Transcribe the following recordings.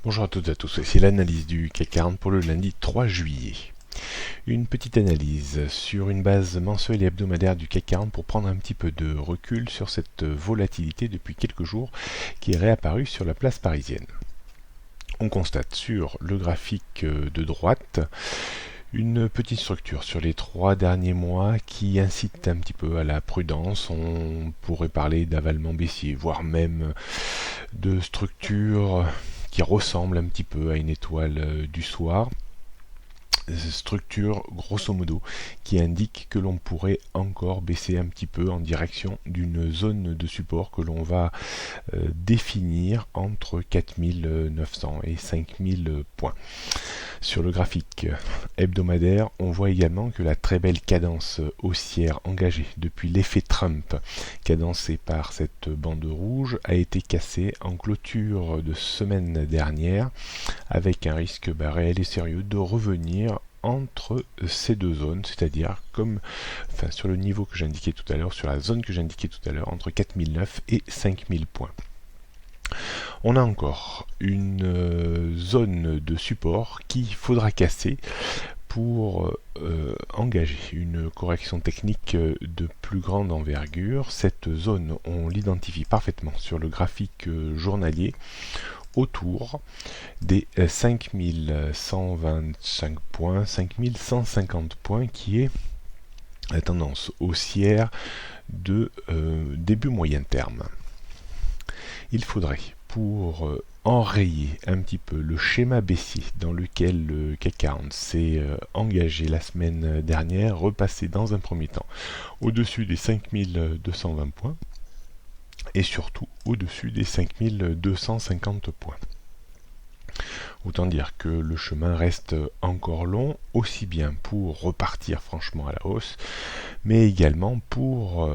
Bonjour à toutes et à tous, c'est l'analyse du CAC 40 pour le lundi 3 juillet. Une petite analyse sur une base mensuelle et hebdomadaire du CAC 40 pour prendre un petit peu de recul sur cette volatilité depuis quelques jours qui est réapparue sur la place parisienne. On constate sur le graphique de droite une petite structure sur les 3 derniers mois qui incite un petit peu à la prudence. On pourrait parler d'avalement baissier, voire même de structure qui ressemble un petit peu à une étoile du soir. Structure grosso modo qui indique que l'on pourrait encore baisser un petit peu en direction d'une zone de support que l'on va définir entre 4900 et 5000 points. Sur le graphique hebdomadaire, on voit également que la très belle cadence haussière engagée depuis l'effet Trump, cadencée par cette bande rouge, a été cassée en clôture de semaine dernière, avec un risque réel et sérieux de revenir entre ces deux zones, c'est-à-dire sur le niveau que j'indiquais tout à l'heure, sur la zone que j'indiquais tout à l'heure, entre 4009 et 5000 points. On a encore une zone de support qu'il faudra casser pour engager une correction technique de plus grande envergure. Cette zone, on l'identifie parfaitement sur le graphique journalier autour des 5125 points, 5150 points, qui est la tendance haussière de début moyen terme. Il faudrait, pour enrayer un petit peu le schéma baissier dans lequel le CAC 40 s'est engagé la semaine dernière, repasser dans un premier temps au-dessus des 5220 points et surtout au-dessus des 5250 points. Autant dire que le chemin reste encore long, aussi bien pour repartir franchement à la hausse, mais également pour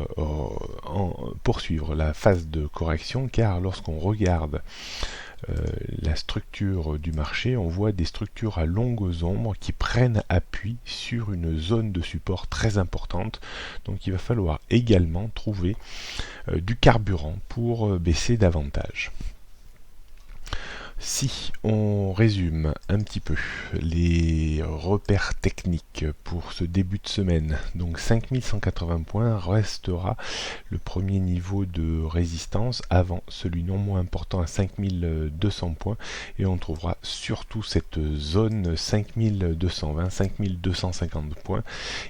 poursuivre la phase de correction, car lorsqu'on regarde la structure du marché, on voit des structures à longues ombres qui prennent appui sur une zone de support très importante. Donc il va falloir également trouver du carburant pour baisser davantage. Si on résume un petit peu les repères techniques pour ce début de semaine, donc 5180 points restera le premier niveau de résistance avant celui non moins important à 5200 points, et on trouvera surtout cette zone 5220-5250 points.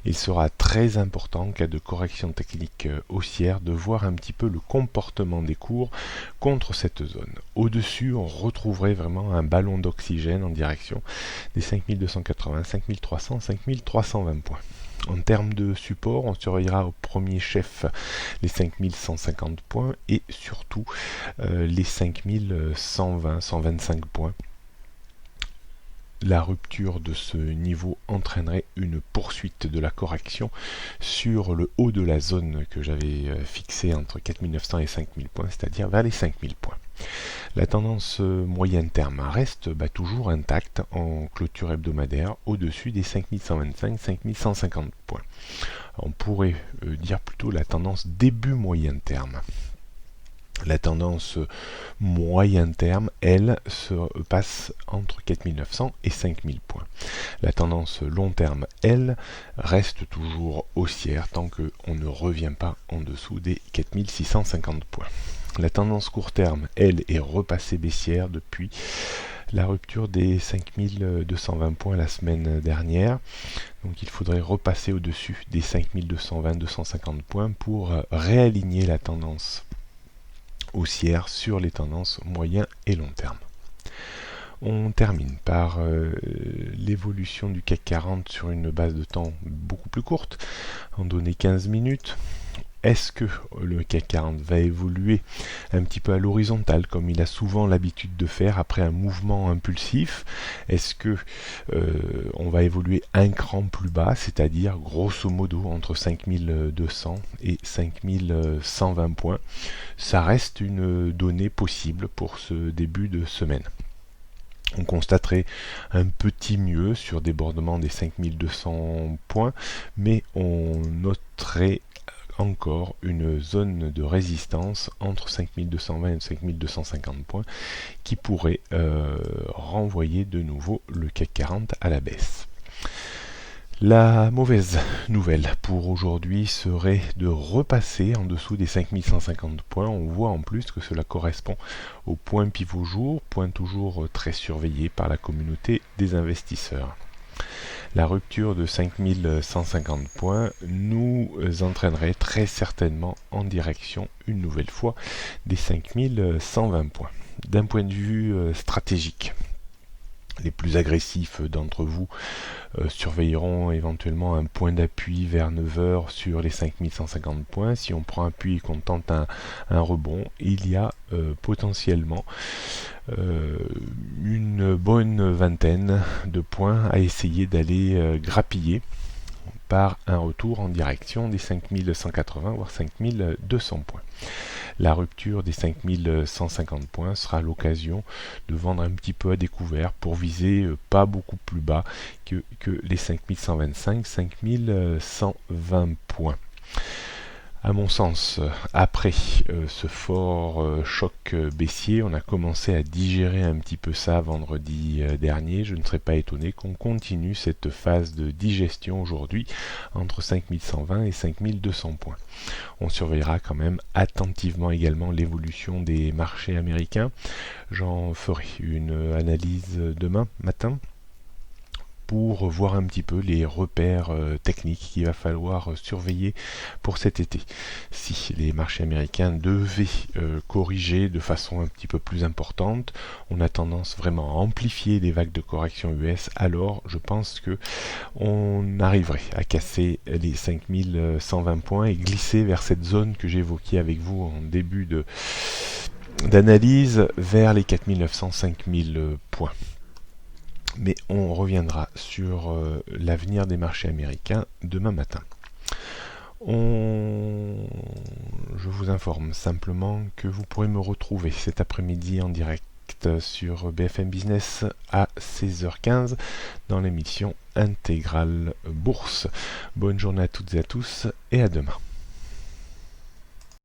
Il sera très important en cas de correction technique haussière de voir un petit peu le comportement des cours contre cette zone. Au-dessus, on retrouverait vraiment un ballon d'oxygène en direction des 5280, 5300, 5320 points. En termes de support, on surveillera au premier chef les 5150 points et surtout les 5120, 125 points. La rupture de ce niveau entraînerait une poursuite de la correction sur le haut de la zone que j'avais fixée entre 4900 et 5000 points, c'est-à-dire vers les 5000 points. La tendance moyen terme reste toujours intacte en clôture hebdomadaire au-dessus des 5125-5150 points. On pourrait dire plutôt la tendance début moyen terme. La tendance moyen terme, elle, se passe entre 4900 et 5000 points. La tendance long terme, elle, reste toujours haussière tant qu'on ne revient pas en dessous des 4650 points. La tendance court terme, elle, est repassée baissière depuis la rupture des 5220 points la semaine dernière. Donc il faudrait repasser au-dessus des 5220-250 points pour réaligner la tendance haussière sur les tendances moyen et long terme. On termine par l'évolution du CAC 40 sur une base de temps beaucoup plus courte, en données 15 minutes. Est-ce que le CAC 40 va évoluer un petit peu à l'horizontale comme il a souvent l'habitude de faire après un mouvement impulsif? Est-ce que on va évoluer un cran plus bas, c'est-à-dire grosso modo entre 5200 et 5120 points? Ça reste une donnée possible pour ce début de semaine. On constaterait un petit mieux sur débordement des 5200 points, mais on noterait encore une zone de résistance entre 5220 et 5250 points qui pourrait renvoyer de nouveau le CAC 40 à la baisse. La mauvaise nouvelle pour aujourd'hui serait de repasser en dessous des 5150 points. On voit en plus que cela correspond au point pivot jour, point toujours très surveillé par la communauté des investisseurs. La rupture de 5150 points nous entraînerait très certainement en direction, une nouvelle fois, des 5120 points. D'un point de vue stratégique, les plus agressifs d'entre vous surveilleront éventuellement un point d'appui vers 9h sur les 5150 points. Si on prend appui et qu'on tente un rebond, il y a potentiellement une bonne vingtaine de points à essayer d'aller grappiller par un retour en direction des 5180 voire 5200 points. La rupture des 5150 points sera l'occasion de vendre un petit peu à découvert pour viser pas beaucoup plus bas que les 5125-5120 points. À mon sens, après ce fort choc baissier, on a commencé à digérer un petit peu ça vendredi dernier. Je ne serais pas étonné qu'on continue cette phase de digestion aujourd'hui entre 5120 et 5200 points. On surveillera quand même attentivement également l'évolution des marchés américains. J'en ferai une analyse demain matin pour voir un petit peu les repères techniques qu'il va falloir surveiller pour cet été. Si les marchés américains devaient corriger de façon un petit peu plus importante, on a tendance vraiment à amplifier les vagues de correction US, alors je pense que on arriverait à casser les 5120 points et glisser vers cette zone que j'évoquais avec vous en début d'analyse, vers les 4900-5000 points. Mais on reviendra sur l'avenir des marchés américains demain matin. Je vous informe simplement que vous pourrez me retrouver cet après-midi en direct sur BFM Business à 16h15 dans l'émission Intégrale Bourse. Bonne journée à toutes et à tous et à demain.